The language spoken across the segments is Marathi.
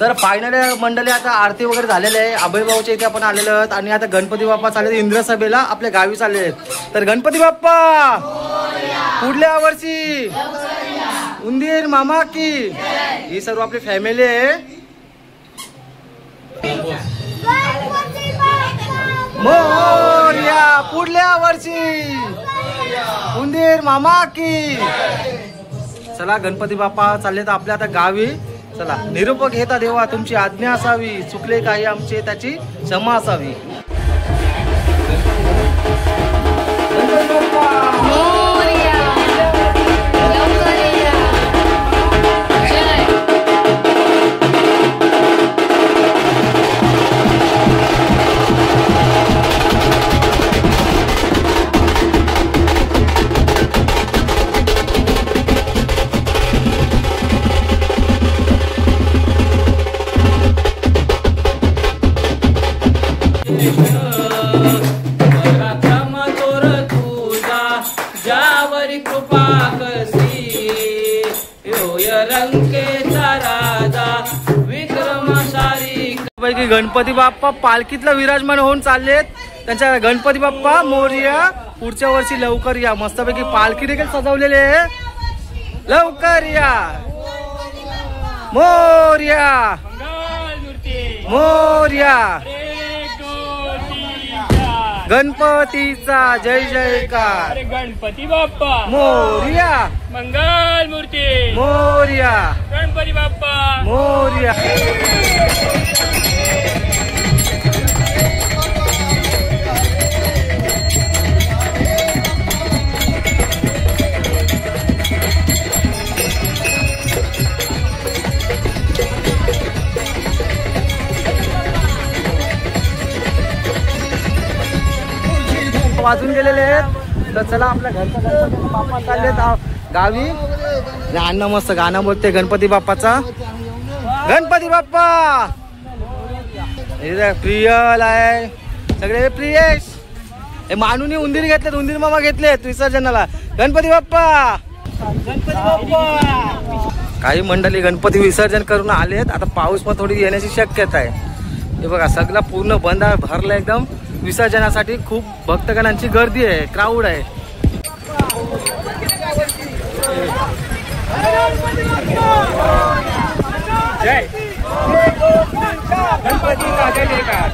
तर फायनली मंडळी आता आरती वगैरे झालेली आहे. अभय भाऊच्या इथे आपण आलेलो आहोत आणि आता गणपती बाप्पा चालले इंद्र सभेला आपल्या गावी चालले आहेत. तर गणपती बाप्पा पुढल्या वर्षी उंदीर मामा की ही सर्व आपली फॅमिली आहे. मोरया पुढल्या वर्षी उंदीर मामा की. चला गणपती बाप्पा चालले तर आपल्या आता गावी. चला निरोप घेता देवा तुमची आज्ञा असावी, चुकले काही आमचे त्याची क्षमा असावी. गणपती बाप्पा पालखीतला विराजमान होऊन चाललेत. त्यांच्या गणपती बाप्पा मोरया पुढच्या वर्षी लवकर या. मस्तपैकी पालखी देखील सजवलेली आहे. लवकर या मोरया मोरया. गणपतीचा जय जयकार. गणपती बाप्पा मोरया. मंगल मूर्ती मोरया. गणपती बाप्पा मोरया. वाजून गेलेले आहेत. तर चला आपल्या घरचा गणपती बाप्पा चाललेत गावी. अण्णा मस्त गाणं बोलते गणपती बाप्पाचा. गणपती बाप्पा प्रियल आहे सगळे. प्रियेश हे मानूनी उंदीर घेतलेत, उंदीर मामा घेतलेत विसर्जनाला. गणपती बाप्पा गणपती बाप्पा. काही मंडळी गणपती विसर्जन करून आलेत. आता पाऊस पण थोडी येण्याची शक्यता आहे. हे बघा सगळं पूर्ण बंद भरलं एकदम. विसर्जनासाठी खूप भक्तगणांची गर्दी आहे, क्राऊड आहे. जय गणपतीचा जय जयकार.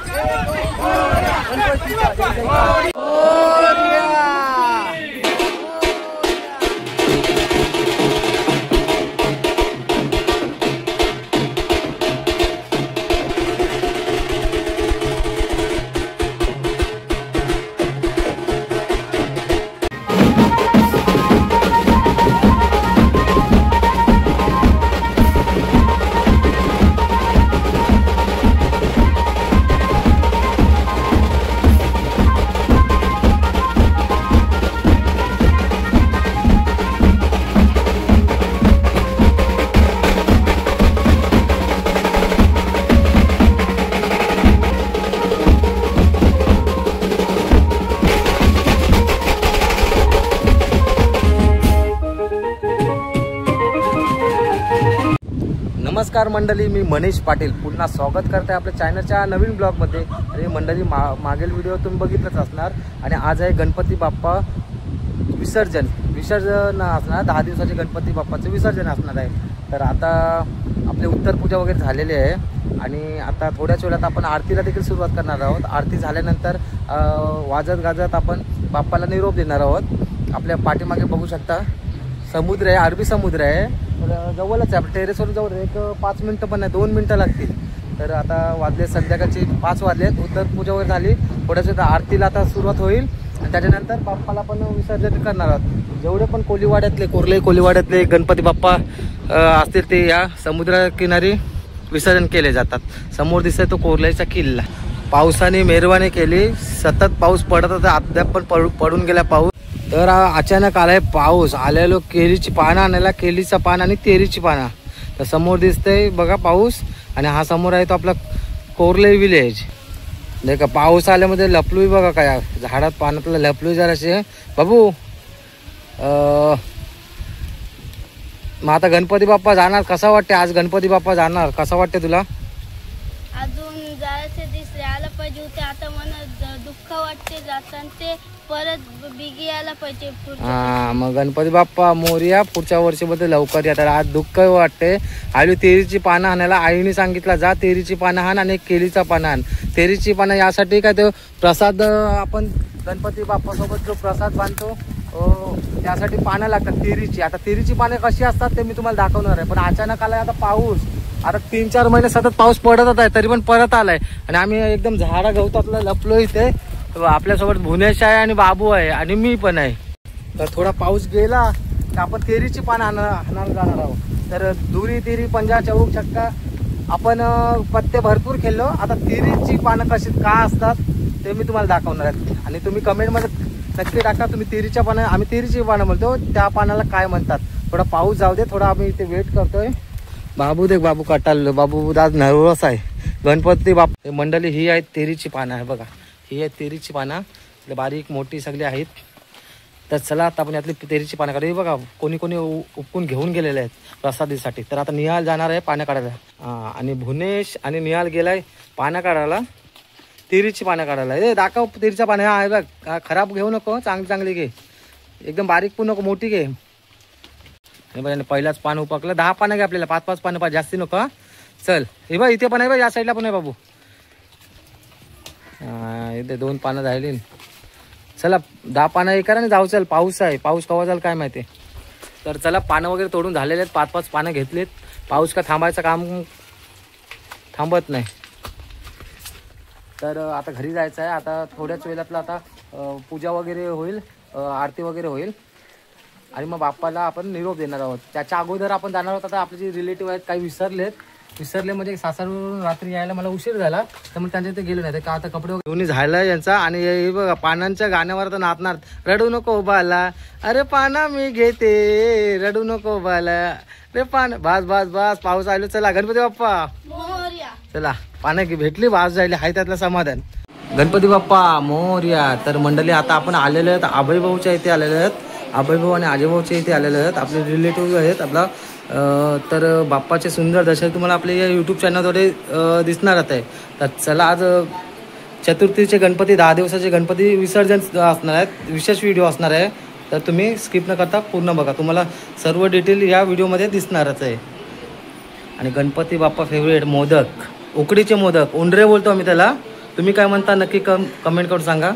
नमस्कार मंडळी, मी मनीष पाटील पुन्हा स्वागत करते आपल्या चॅनलच्या नवीन ब्लॉगमध्ये. आणि मंडळी मागील व्हिडिओ तुम्ही बघितलंच असणार. आणि आज आहे गणपती बाप्पा विसर्जन असणार. 10 दिवसाचे गणपती बाप्पाचं विसर्जन असणार आहे. तर आता आपले उत्तर पूजा वगैरे झालेली आहे आणि आता थोड्याच वेळात आपण आरतीला देखील सुरुवात करणार आहोत. आरती झाल्यानंतर वाजत गाजत आपण बाप्पाला निरोप देणार आहोत. आपल्या पाठीमागे बघू शकता समुद्र आहे, अरबी समुद्र आहे. तर जवळच आहे, आपल्या टेरेसवर जवळ एक 5 मिनटं पण नाही, 2 मिनटं लागतील. तर आता वाजले संध्याकाळचे 5 वाजलेत. उत्तर पूजा वगैरे झाली. थोड्याच आरतीला आता सुरुवात होईल आणि त्याच्यानंतर बाप्पाला पण विसर्जन करणार आहोत. जेवढे पण कोलीवाड्यातले कोलीवाड्यातले गणपती बाप्पा असतील ते या समुद्रकिनारी विसर्जन केले जातात. समोर दिसतोय तो कोर्लेचा किल्ला. पावसाने मेहरबानी केली, सतत पाऊस पडत होता, अद्याप पण पडून गेला पाऊस. तर अचानक आलाय पाऊस. आलेलो केळीची पानं आणायला, केळीचं पान आणि तेरीची पानं. तर समोर दिसतंय बघा पाऊस. आणि हा समोर आहे तो आपला कोर्ले विलेज. नाही का पाऊस आल्यामध्ये लपलूय बघा काय झाडात पानातलं लपलूय जराशे बाबू. मग आता गणपती बाप्पा जाणार, कसा वाटते आज गणपती बाप्पा जाणार, कसा वाटते तुला? अजून जरासे दिसले आला पाहिजे होते, आता मला दुःख वाटते जाताना ते परत बिगी यायला पाहिजे हा मग गणपती बाप्पा मोरया, पुढच्या वर्षीबद्दल लवकर येतात. आज दुःख वाटते. आली तेरीची पानं आणायला आईने सांगितलं जा तेरीची पानं आण आणि केळीचा पानं आण. तेरीची पानं यासाठी काय ते प्रसाद आपण गणपती बाप्पा सोबत जो प्रसाद बांधतो त्यासाठी पानं लागतात तेरीची. आता तेरीची पानं कशी असतात ते मी तुम्हाला दाखवणार आहे. पण अचानक आलाय आता पाऊस. आता 3-4 महिने सतत पाऊस पडतच आहे तरी पण परत आलाय आणि आम्ही एकदम झाडा गवतातला लपलो इथे. आपल्यासोबत भुनेश आहे आणि बाबू आहे आणि मी पण आहे. तर थोडा पाऊस गेला तर आपण तेरीची पानं आणणार जाणार आहोत. तर दुरी तेरी पंजा चौक चक्का आपण पत्ते भरपूर खेळलो. आता तेरीची पानं कशी का असतात ते मी तुम्हाला दाखवणार आहे आणि तुम्ही कमेंटमध्ये नक्की टाका तुम्ही तेरीच्या पानं, आम्ही तेरीची पानं म्हणतो, त्या पानाला काय म्हणतात. थोडा पाऊस जाऊ दे, थोडा आम्ही इथे वेट करतोय. बाबू देख बाबू कटाल, बाबू आज नर्वस आहे. गणपती बाप्पा मंडळी ही आहेत तेरीची पानं आहे बघा, ही आहेत तेरीची पानं, बारीक मोठी सगळी आहेत. तर चला आता आपण यातली तेरीची पानं काढू. बघा कोणी कोणी उपकून घेऊन गेलेले आहेत प्रसादीसाठी. तर आता निहाल जाणार आहे पानं काढायला आणि भुनेश आणि निहाल गेलाय पानं काढायला, तेरीची पानं काढायला. ए दाखव तेरीच्या पानं आहे बघ, खराब घेऊ नको, चांगली घे, एकदम बारीक पण नको, मोठी घे. पहिलाच पान उपकलं, 10 पानं घे आपल्याला, 5-5 पानं पाहिजे, जास्ती नको. चल हे बघ इथे पण आहे बघ, या साईडला पण आहे बाबू. इथे 2 पानं राहिली. चला 10 पानं हे करा आणि जाऊ. चल पाऊस आहे, पाऊस कवा जाईल काय माहिती. तर चला पानं वगैरे तोडून झालेले आहेत, 5-5 पानं घेतलेत. पाऊस का थांबायचं काम थांबत नाही. तर आता घरी जायचं आहे. आता थोड्याच वेळातला आता पूजा वगैरे होईल, आरती वगैरे होईल आणि मग बाप्पाला आपण निरोप देणार आहोत. त्याच्या अगोदर आपण जाणार आहोत. आता आपले जे रिलेटिव्ह आहेत काही विसरले म्हणजे सासरवरून रात्री यायला मला उशीर झाला तर मग त्यांच्या इथे गेलो नाही. का आता कपडे घेऊन झालं यांचा आणि हे बघा पानांच्या गाण्यावर तर नाचणार. रडू नको बाला, अरे पाना मी घेते, रडू नको बाला, रे पान. बास पाऊस आलो. चला गणपती बाप्पा चला, पानं भेटली, वास जायले, हाय त्यातलं समाधान. गणपती बाप्पा मोरया. तर मंडळी आता आपण आलेले आहेत अभय भाऊच्या इथे आलेले आहेत. अभय भाऊ आणि अजय भाऊच्या इथे आलेले आहेत, आपले रिलेटिव्ह आहेत आपला. तर बाप्पाचे सुंदर दर्शन तुम्हाला आपल्या या यूट्यूब चॅनलद्वारे दिसणार आहे. तर चला आज चतुर्थीचे गणपती, 10 दिवसाचे गणपती विसर्जन असणार आहेत, विशेष व्हिडिओ असणार आहे. तर तुम्ही स्किप न करता पूर्ण बघा, तुम्हाला सर्व डिटेल या व्हिडिओमध्ये दिसणारच आहे. आणि गणपती बाप्पा फेवरेट मोदक, उकडीचे मोदक, उंडरे बोलतो आम्ही त्याला. तुम्ही काय म्हणता नक्की कमेंट करून सांगा.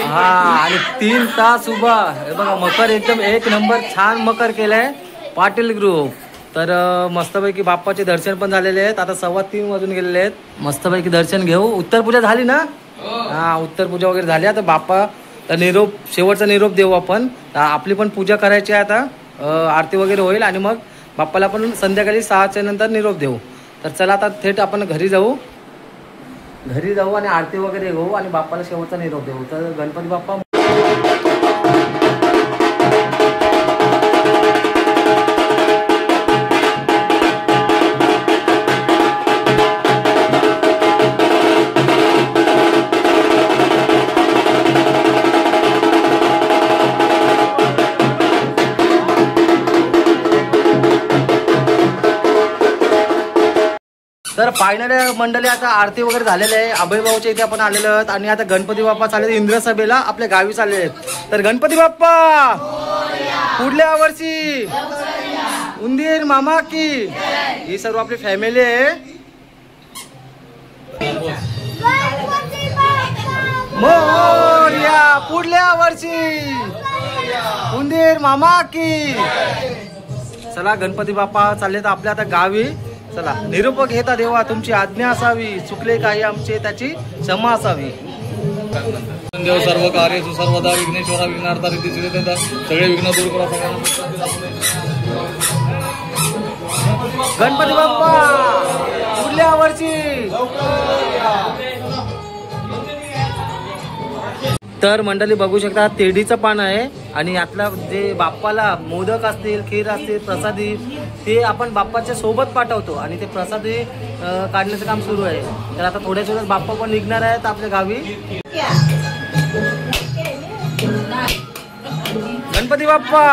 हा आणि 3 तास उभा. हे बघा मकर एकदम 1 नंबर छान मकर केलाय पाटील ग्रुप. तर मस्तपैकी बाप्पाचे दर्शन पण झालेले आहेत. आता 3:15 वाजून गेलेले आहेत. मस्तपैकी दर्शन घेऊ. उत्तर पूजा झाली ना? हा उत्तर पूजा वगैरे झाली. आता बाप्पा तर निरोप, शेवटचा निरोप देऊ आपण. आपली पण पूजा करायची आहे आता, आरती वगैरे होईल आणि मग बाप्पाला पण संध्याकाळी 6च्या नंतर निरोप देऊ. तर चला आता थेट आपण घरी जाऊ आणि आरती वगैरे घेऊ आणि बाप्पाला शेवटचा निरोप देऊ. तर गणपती बाप्पा. तर फायनली मंडळी आता आरती वगैरे झालेली आहे. अभय भाऊच्या इथे आपण आलेलो आहोत आणि आता गणपती बाप्पा चालले इंद्र सभेला आपल्या गावी चालले आहेत. तर गणपती बाप्पा पुढल्या वर्षी उंदीर मामा की. ही सर्व आपली फॅमिली आहे. मोरया पुढल्या वर्षी उंदीर मामा की. चला गणपती बाप्पा चालले तर आपल्या आता गावी. चला निरोप घेता देवा तुमची आज्ञा असावी, चुकले काही आमचे त्याची क्षमा असावी. देव सर्व कार्य सर्वदा विघ्नेश्वरा विघ्नार्था सगळे विघ्न दूर करा. गणपती बाप्पा पुढल्या वर्षी. तर मंडळी बघू शकता तेडीचं पान आहे आणि यातला जे बाप्पाला मोदक असतील, खीर असतील, प्रसादी ते आपण बाप्पाच्या सोबत पाठवतो आणि ते प्रसादी काढण्याचं काम सुरू आहे. तर आता थोड्याच वेळात बाप्पा पण निघणार आहेत आपल्या गावी. गणपती बाप्पा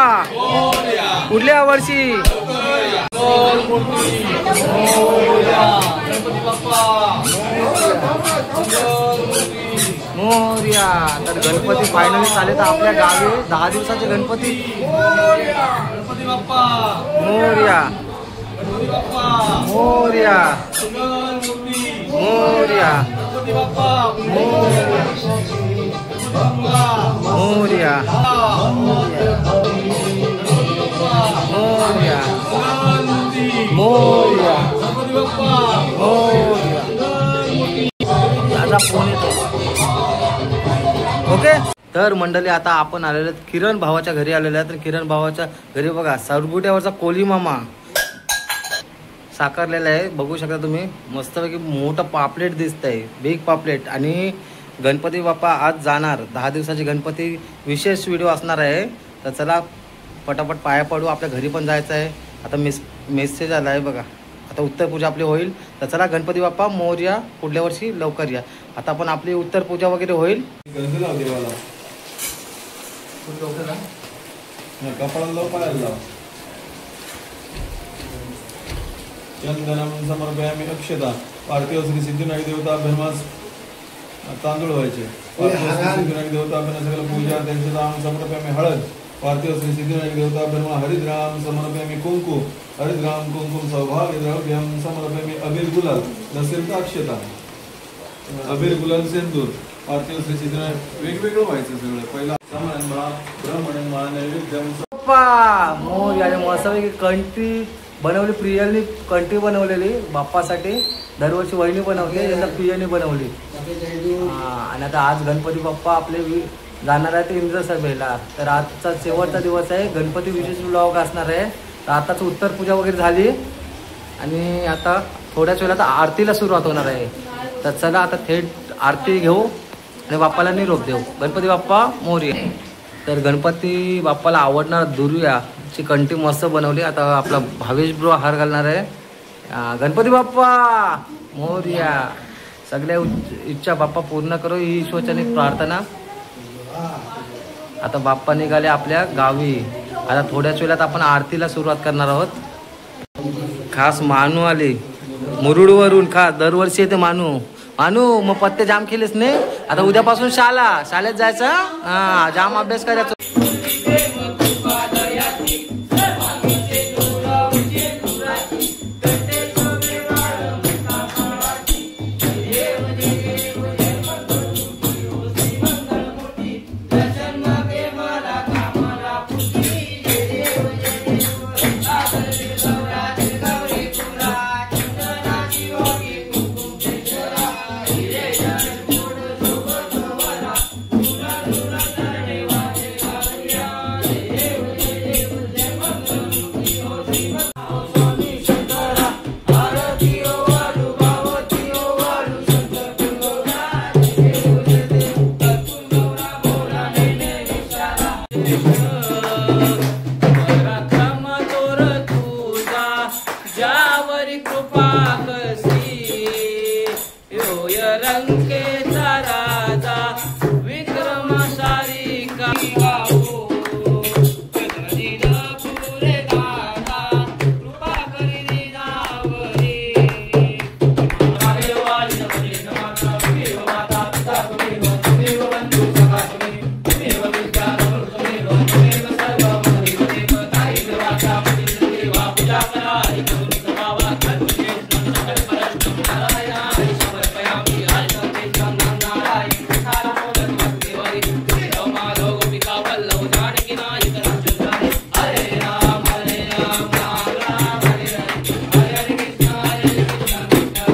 पुढल्या वर्षी मोरया. तर गणपती फायनली चालेत आपल्या गावी 10 दिवसाचे गणपती. गणपती बाप्पा मोरया मोरया मोरया मोरया मोरया मोरया माझा फोन येतो. ओके. तर मंडळी आता आपण आलेलो आहेत किरण भावाच्या घरी आलेलो आहे. तर किरण भावाच्या घरी बघा सरगुट्यावरचा कोली मामा साकारलेला आहे. बघू शकता तुम्ही मस्तपैकी मोठं पापलेट दिसत आहे, बिग पापलेट. आणि गणपती बाप्पा आज जाणार 10 दिवसाची गणपती विशेष व्हिडिओ असणार आहे. तर चला पटापट पाया पडू, आपल्या घरी पण जायचं आहे. आता मेसेज आला आहे बघा, आता उत्तर पूजा आपली होईल. तर चला गणपती बाप्पा मोरया, पुढल्या वर्षी लवकर या. आता पण आपली उत्तर पूजा वगैरे होईल. चंदनम समर्पयामि अक्षता. पार्थिव श्री सिद्धिविनायक देवता ब्रह्मास तांदूळ व्हायचे. पार्थिव श्री सिद्धिविनायक देवता सगळं पूजा त्यांचे नाम समर्पयामि हळद. पार्थिव श्री सिद्धिविनायक देवता ब्रह्मा हरिद्राम समर्पयामि कुंकू. हरिद्राम कुंकुम सौभाग्य द्रव्यम समर्पयामि अबीर गुलाल. नसेल तर अक्षता, अबीर गुलाल सिंदूर. पार्थिव श्री सिद्धिविनायक वेगवेगळं व्हायचं सगळं. पहिला ब्राह्मण मा नैवेद्यम मोरया. मस्तपैकी कंट्री बनवली, प्रियलनी कंट्री बनवलेली बाप्पासाठी. दरवर्षी वहिनी बनवते, यंदा प्रियनी बनवली. आणि आता आज गणपती बाप्पा आपले जाणार आहे ते इंद्र सभेला. तर आजचा शेवटचा दिवस आहे, गणपती विशेष व्लॉग असणार आहे. तर आताच उत्तर पूजा वगैरे झाली आणि आता थोड्याच वेळात आरतीला सुरुवात होणार आहे. तर चला आता थेट आरती घेऊ आणि बाप्पाला निरोप देऊ. गणपती बाप्पा मोरया. तर गणपती बाप्पाला आवडणार दुर्याची कंठी मस्त बनवली. आता आपला भावेश ब्रो हार घालणार आहे. गणपती बाप्पा मोरया. सगळ्या इच्छा बाप्पा पूर्ण करो ही ईश्वरचरणी प्रार्थना. आता बाप्पा निघाले आपल्या गावी. आता थोड्याच वेळात आपण आरतीला सुरुवात करणार आहोत. खास मानू आली मुरुडवरून, खास दरवर्षी येते मानू. मग पत्ते जाम केलेच नाही. आता उद्यापासून शाळेत जायचं. जाम अभ्यास करायचा.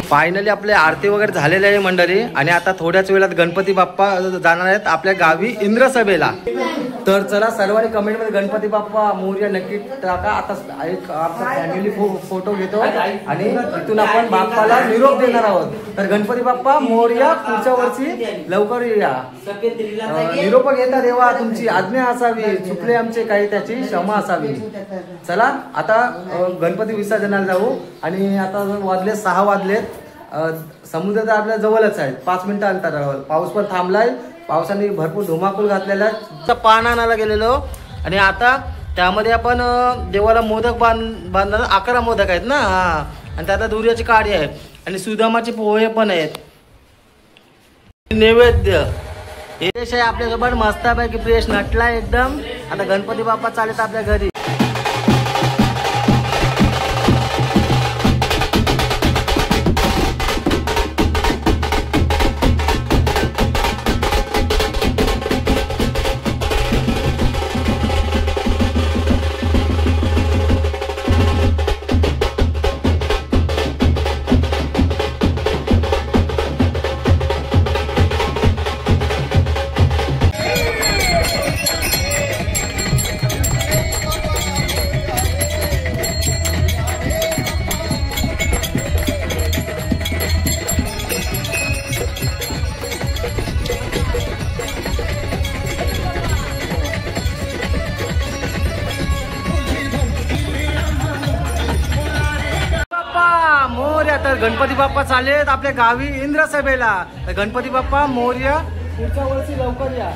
फायनली आपले आरती वगैरे झालेले आहे मंडळी. आणि आता थोड्याच वेळात गणपती बाप्पा जाणार आहेत आपल्या गावी इंद्र सभेला. तर चला सर्वांनी कमेंटमध्ये गणपती बाप्पा मोरया नक्की टाका. आता एक आपला फॅमिली फोटो घेतो आणि तिथून आपण बाप्पाला निरोप देणार आहोत. तर गणपती बाप्पा मोरया, पुढच्या वर्षी लवकर या. निरोप घेता देवा तुमची आज्ञा असावी, चुकले आमचे काही त्याची क्षमा असावी. चला आता गणपती विसर्जनाला जाऊ. आणि आता वाजले 6 वाजलेत. समुद्र तर आपल्या जवळच आहे, 5 मिनिटं अंतरावर. पाऊस पण थांबलाय, पावसाने भरपूर धुमाकूल घातलेला. पान आणायला गेलेलो आणि आता त्यामध्ये आपण देवाला मोदक बांधणार 11 मोदक आहेत ना. हा, आणि त्यात दुर्याची काडी आहे आणि सुदामाचे पोहे पण आहेत. नैवेद्य यश आहे आपल्यासोबत मस्तपैकी फ्रेश नटला एकदम. आता गणपती बाप्पा चालेत आपल्या घरी. तर गणपती बाप्पा चालेत आपल्या गावी इंद्र सभेला. तर गणपती बाप्पा मोरया. पुढच्या वर्षी लवकर या.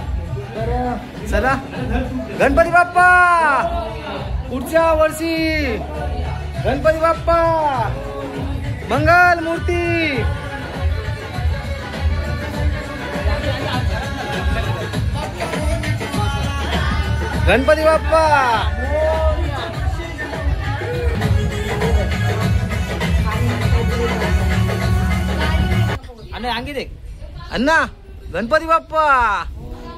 तर चला गणपती बाप्पा पुढच्या वर्षी. गणपती बाप्पा मंगल मूर्ती. गणपती बाप्पा. आणि अंगी दे अण्णा गणपती बाप्पा.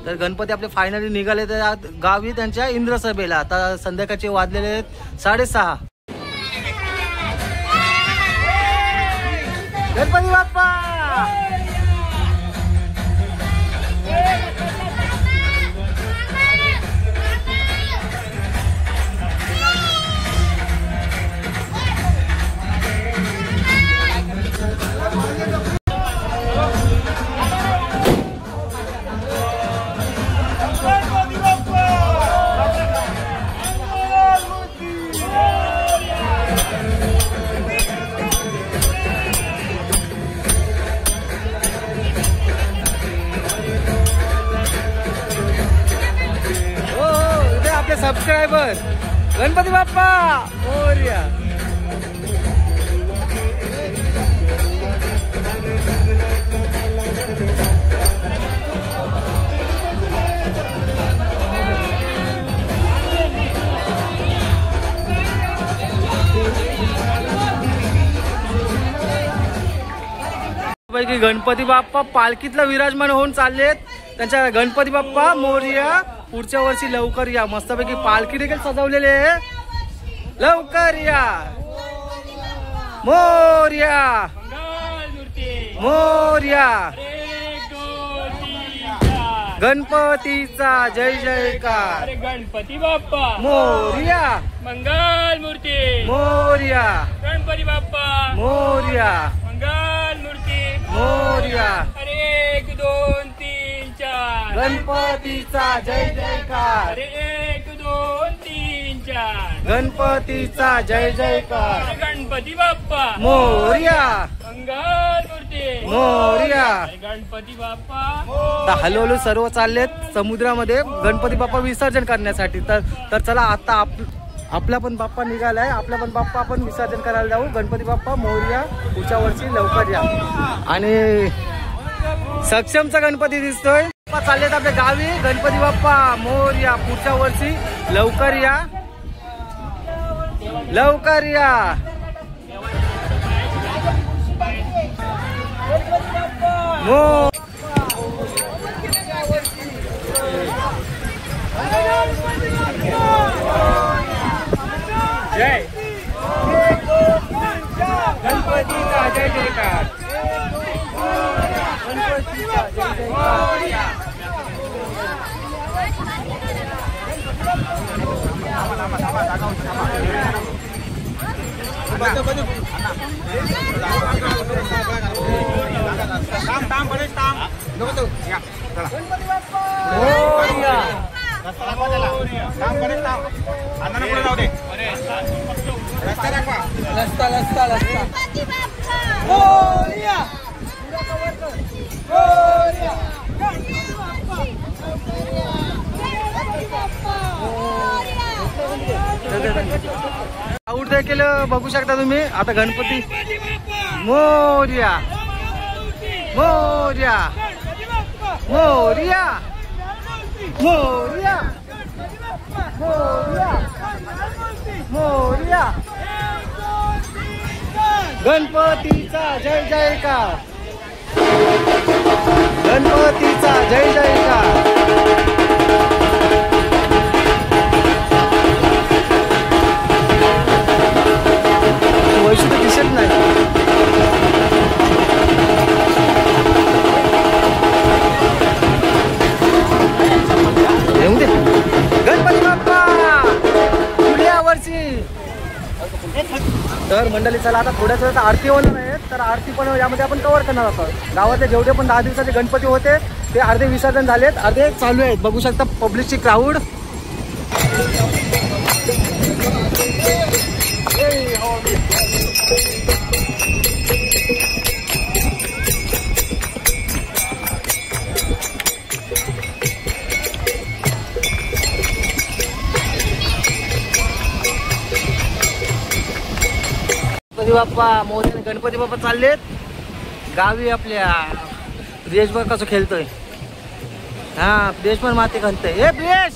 तर गणपती आपले फायनली निघाले तर गावी त्यांच्या इंद्र सभेला. आता संध्याकाळचे वाजलेले आहेत 6:30. गणपती बाप्पा. सबस्क्रायबर गणपती बाप्पा मोरया. पैकी गणपती बाप्पा पालखीतला विराजमान होऊन चाललेत. त्यांच्या गणपती बाप्पा मोरया. पुढच्या वर्षी लवकर या. मस्तपैकी पालखी देखील सजवलेली आहे. लवकर या. मोरया मोरया. गणपतीचा जय जयकार. गणपती बाप्पा मोरया. मंगल मूर्ती मोरया. गणपती बाप्पा मोरया. मंगल मूर्ती मोरया. अरे 1 2 3 4. गणपतीचा जय जयकार. अरे 1 2 3 4. गणपतीचा जय जयकार. गणपती बाप्पा मोरया. मंगल मूर्ती मोरया. गणपती बाप्पा. हळूहळू सर्व चाललेत समुद्रामध्ये गणपती बाप्पा विसर्जन करण्यासाठी. तर चला आता आपला पण बाप्पा निघालाय. आपला पण बाप्पा आपण विसर्जन करायला जाऊ. गणपती बाप्पा मोरया. पुढच्या वर्षी लवकर या. आणि सक्षमचा गणपती दिसतोय. चाललेत आपल्या गावी. गणपती बाप्पा मोरया. पुढच्या वर्षी लवकर या. लवकर या. मो जय गणपतीचा जय जयकार. गणपतीचा जय जयकार. आऊट देखील बघू शकता तुम्ही. आता गणपती मोरया मोरया मोरया मोरया मोरया मोरया. गणपतीचा जय जयकार. गणपतीचा जय जयकार. वैशिष्ट दिसत नाही. येऊ दे. गणपती बाप्पा पुढल्या वर्षी. तर मंडळी चला आता थोड्याच वेळात आरती होणार आहे. तर आरती पण यामध्ये आपण कव्हर करणार आहोत. गावातले जेवढे पण 10 दिवसाचे गणपती होते ते अर्धे विसर्जन झालेत, अर्धे चालू आहेत. बघू शकता पब्लिकची क्राऊड. गणपती बाप्पा मोठ्याने गणपती बाप्पा चाललेत गावी आपल्या. प्रियेश बघ कसं खेळतोय. हा प्रियेश पण माती खणतोय. हे प्रियेश.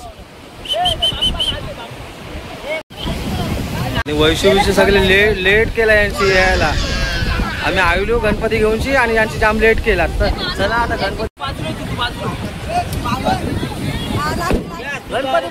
वैष्णवीचे सगळे लेट केला यांची यायला. आम्ही आलो गणपती घेऊनची आणि यांची जाम लेट केला. तर चला आता गणपती गणपती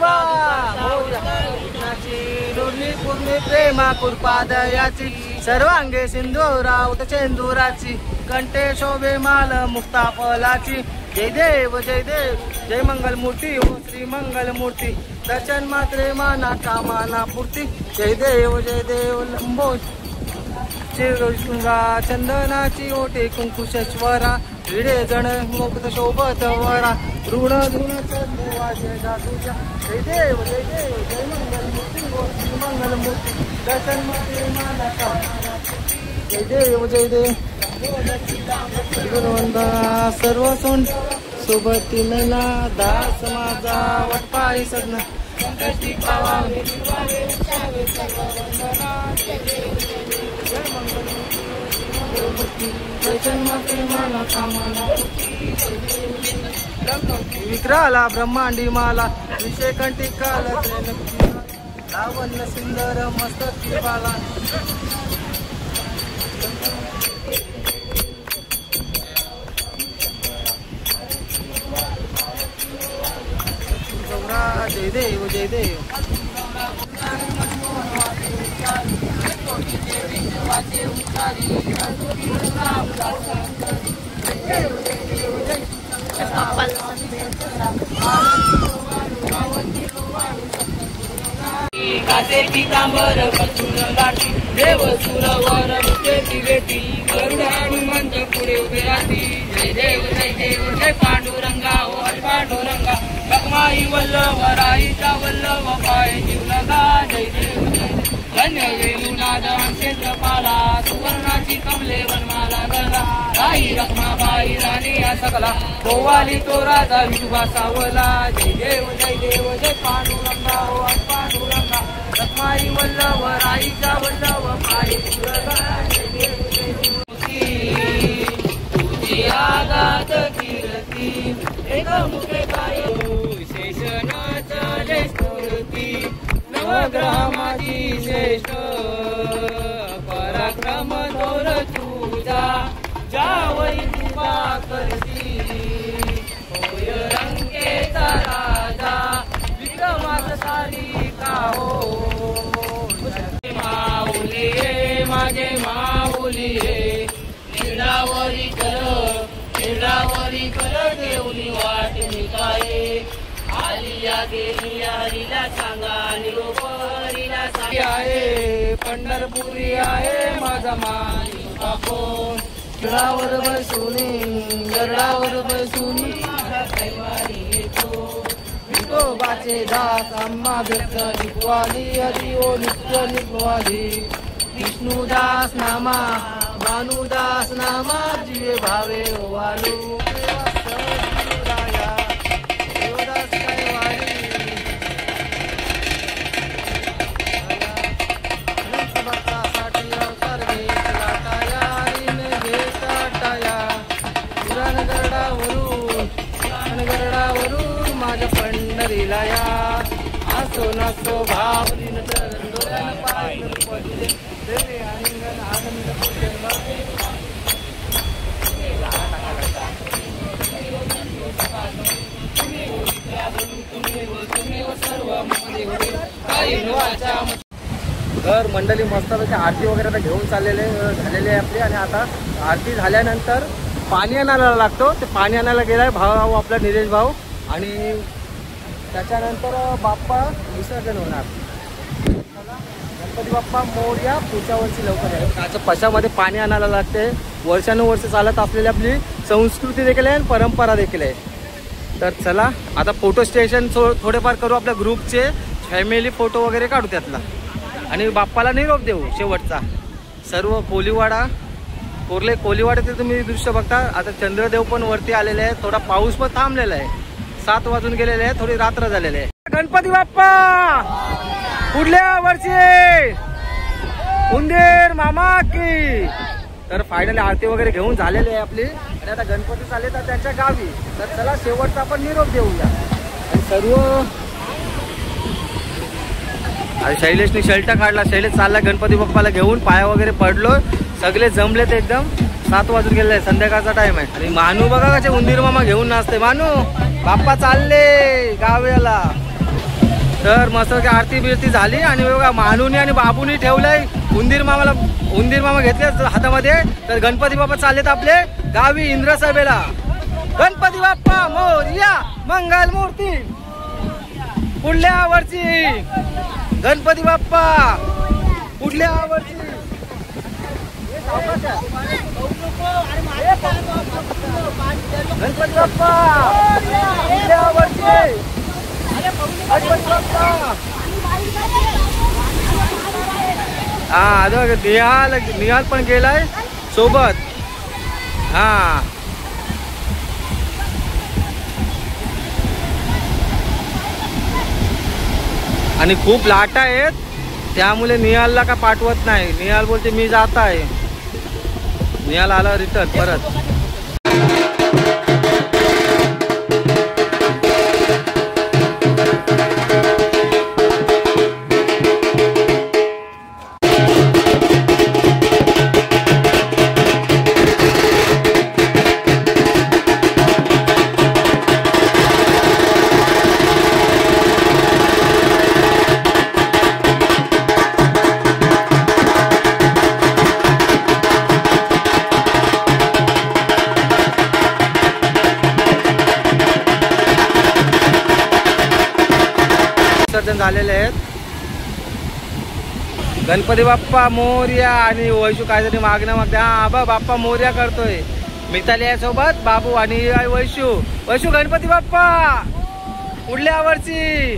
पूर्णी प्रेमा कृपादयाची सर्वांगे सिंधुरावत चेंदुराची कंठे शोभे माल मुक्ता फलाची. जय देव जय मंगल मूर्ती हो श्री मंगल मूर्ती दर्शन मात्रे माना कामाना पूर्ती. जय देव लंबो चिरुंगा चंदनाची ओटे कुंकुशेश्वरा भिडे जण मुक्त शोभत वरा ऋण धुण चंद्रवाजेगा तुझ्या. जय देव जय मंगल मूर्ती हो श्री मंगल मूर्ती दर्शन मात्रे माना कामाना. जय देव वंदना सर्व सोंड सोबतीला दास माझा वटपाळी सगन पावा. विक्राला ब्रह्मांडी माला विषय कंटिकाल लावण्य सुंदर मस्त बाला. जय देव जय देव. कासे पितांबर बसून लाटी देव सुरवर विटेची वेटी गरुड हनुमंत पुढे उभे राहती. जय देव जय पांडुरंगा ओ पांडुरंगा लक्ष्माई वल्लभ राईचा वल्लभ पाय जीवलगा. जय देव धन्य वेणुनाद क्षेत्रपाला सुवर्णाची कमले वनमाला गला राई रखमाबाई राणी या सकला गोवाली तो राजा विठुबा सावला. जय देव जय पांडुरंगा ओ पांडुरंगा लक्ष्माई वल्लभ राईचा वल्लभ पाय जीवलगा. तुझी आगात कीर्ती एक मुखे काय विशेषण चले स्फूर्ती नवग्रह माझी श्रेष्ठ पराक्रम थोर तुझा जावई कृपा करती. होय रंगेचा राजा विक्रमात सारी का हो. माऊली माझे माऊली निर्डावरी कर देऊनी वाट निकाये. आलिया गेलिया हरीला सांगा निरोपरीला सांगा. आहे पंढरपुरी आहे माझा माई बापो. गडावर बसूनी कैवारी येतो. विठोबाचे दास आम्हा व्यक्त निकवाली हरी ओ नित्य निकवाली. विष्णुदास नामा भानुदास नामा जीवे भावे ओवालू. घरीला या असो नसो भाव दिन चरण डोळ्यानं पाहिलं पडले देवे आलिंगन आनंद पूजन तर मंडळी मस्तपैकी आरती वगैरे आता घेऊन चाललेले झालेले आहे आपली. आणि आता आरती झाल्यानंतर पाणी आणायला लागतो. ते पाणी आणायला गेलाय भाऊ आपला निलेश भाऊ. आणि त्याच्यानंतर बाप्पा विसर्जन होणार. गणपती बाप्पा मोरया पुढच्या वर्षी लवकर आहे. त्याच्या पशामध्ये पाणी आणायला लागते. वर्षानुवर्ष चालत असलेली आपली संस्कृती देखील आहे आणि परंपरा देखील आहे. तर चला आता फोटो स्टेशन थोडेफार करू आपल्या ग्रुपचे. फॅमिली फोटो वगैरे काढू त्यातला आणि बाप्पाला निरोप देऊ शेवटचा. सर्व कोलीवाडा कोलीवाड्याचे तुम्ही दृश्य बघता. आता चंद्रदेव पण वरती आलेले आहे. थोडा पाऊस पण थांबलेला आहे. 7 वाजून गेलेले आहे. थोडी रात्र झालेली आहे. गणपती बाप्पा पुढल्या वर्षी उंदीर मामा की. तर फायनली आरती वगैरे घेऊन झालेली आहे आपली. आणि आता गणपती चालले तर त्यांच्या गावी. तर चला शेवटचा आपण निरोप देऊया. आणि सर्व शैलेशने शर्ट काढला. शैलेश चालला गणपती बाप्पाला घेऊन. पाया वगैरे पडलो. सगळे जमलेत एकदम. 7 वाजून गेलेले आहे. संध्याकाळचा टाइम आहे. आणि मानू बघा कसे उंदीर मामा घेऊन नाचते. मानू बाप्पा चालले गावाला. तर मस्त आरती बिरती झाली. आणि बघा मानूनी आणि बाबूनी ठेवलंय उंदीर मामा घेतले हातामध्ये. तर गणपती बाप्पा चाललेत आपले गावी इंद्रसभेला. गणपती बाप्पा मोरया मंगल मूर्ती पुढल्या वर्षी. गणपती बाप्पा पुढल्या वर्षी. गणपती बाप्पा पुढल्या वर्षी. गणपती बाप्पा. हा निहाल पण गेलाय सोबत. हा आणि खूप लाटा आहेत त्यामुळे निहालला का पाठवत नाही. निहाल बोलते मी जात आहे. निहाल आला रिटर्न परत. झालेले आहेत. गणपती बाप्पा मोरया. आणि वैशू काहीतरी मागणं मागते. हा आबा बाप्पा मोरया करतोय. मिताली आहे सोबत बाबू आणि वैशू गणपती बाप्पा पुढल्या वर्षी.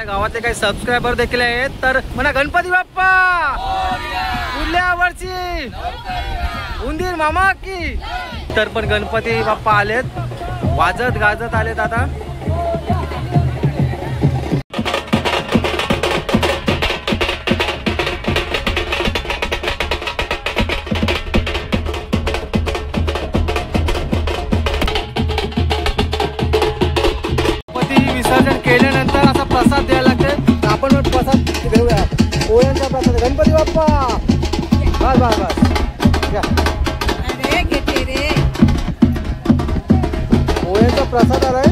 गावातले काही सबस्क्रायबर देखील आहेत. तर म्हणा गणपती बाप्पा पुढल्या वर्षी. उंदीर मामा की. तर पण गणपती बाप्पा आलेत. वाजत गाजत आलेत आता. गणपती विसर्जन केल्यानंतर असा प्रसाद द्यायला लागते. आपण प्रसाद घेऊया. पोळ्यांचा प्रसाद. गणपती बाप्पा बस बस बस. पोळ्यांचा प्रसाद आलाय.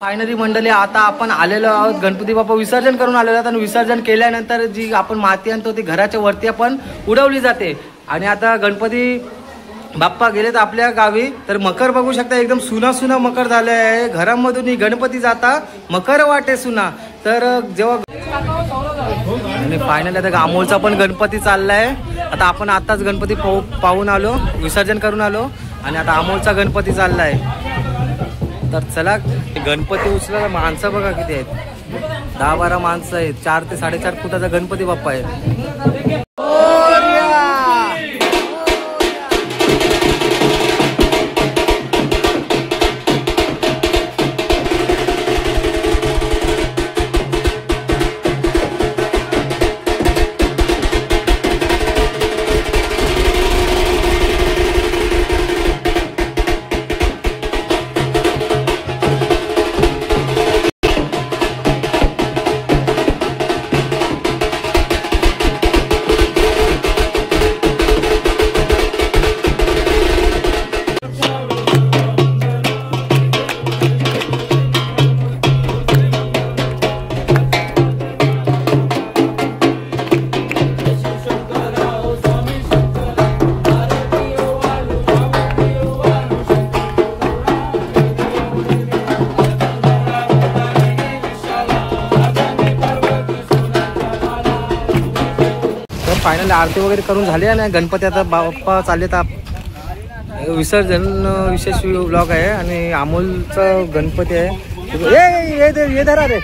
फायनली मंडळी आता आपण आलेलो आहोत. गणपती बाप्पा विसर्जन करून आलेलो आहोत. आणि विसर्जन केल्यानंतर जी आपण माती आणतो ती घराच्या वरती आपण उडवली जाते. आणि आता गणपती बाप्पा गेलेत आपल्या गावी. तर मकर बघू शकता एकदम सुना मकर झाले आहे. घरामधून गणपती जाता मकर वाटे सुना. तर जेव्हा आणि फायनली आता अमोलचा पण गणपती चाललाय. आता आपण आताच गणपती पाहून आलो. विसर्जन करून आलो. आणि आता अमोलचा गणपती चाललाय. तर चला गणपती उचलायला माणसं बघा किती आहेत. 10-12 माणसं आहेत. 4 ते 4.5 फुटाचा गणपती बाप्पा आहे. फायनल आरती वगैरे करून झाली आणि गणपती आता बाप्पा चालले तर विसर्जन विशेष व्लॉग आहे आणि अमोलचं गणपती आहे. ये धरा रे.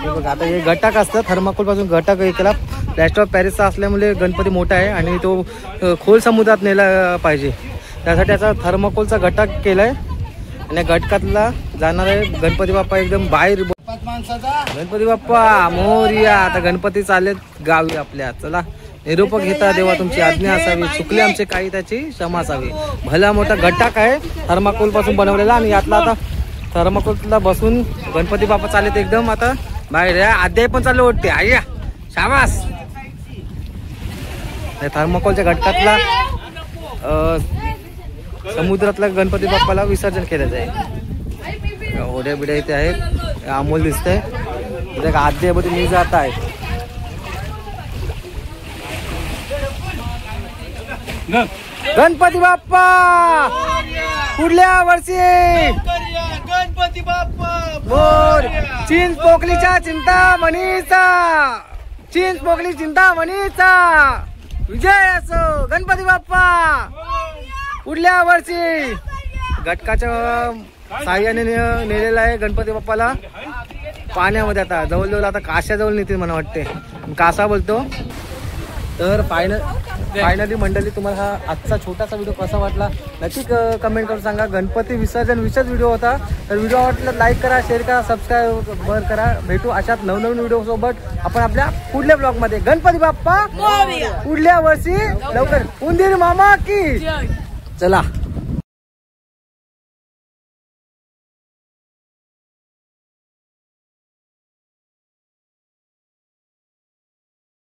बघा आता हे घटक असतं थर्माकोल पासून घटक केला. प्लॅस्टर ऑफ पॅरिसचा असल्यामुळे गणपती मोठा आहे आणि तो खोल समुद्रात नेला पाहिजे त्यासाठी याचा थर्माकोलचा घटक केलाय आणि घटकातला जाणार आहे गणपती बाप्पा एकदम बाहेर. गणपती बाप्पा मोरया. आता गणपती चाललेत गावी आपल्या. चला निरोप घेता देवा तुमची आज्ञा असावी, चुकले आमचे काही त्याची क्षमा असावी. भला मोठा घटक आहे थर्माकोल पासून बनवलेला आणि यातला आता थर्माकोलला बसून गणपती बाप्पा चाललेत एकदम आता बाहेर. अध्याय पण चालू वाटते. आया शाबास. थर्माकोलच्या घटकातला समुद्रातला गणपती बाप्पाला विसर्जन केलं जाईल. ओढ्या बिड्या इथे आहेत. अमोल दिसतंय इथे अध्यायमध्ये मी जात आहे. गणपती बाप्पा पुढल्या वर्षी. गणपती बाप्पा बोर चिंच पोकलीच्या चिंतामणीचा. चिंच पोकली चिंतामणीचा विजय असो. गणपती बाप्पा पुढल्या वर्षी. घटकाच्या साह्याने नेलेला आहे गणपती बाप्पाला पाण्यामध्ये. आता जवळजवळ आता काशाजवळ नेतील मला वाटते. कासा बोलतो. तर फायनली मंडळी तुम्हाला हा आजचा छोटासा व्हिडिओ कसा वाटला नक्की कमेंट करून सांगा. गणपती विसर्जन विशेष व्हिडिओ होता. तर व्हिडिओ आवडला लाईक करा, शेअर करा, सबस्क्राईब करा. भेटू अशात नवनवीन व्हिडिओ सोबत आपण आपल्या पुढल्या ब्लॉग मध्ये. गणपती बाप्पा पुढल्या वर्षी लवकर. उंदीर मामा की चला.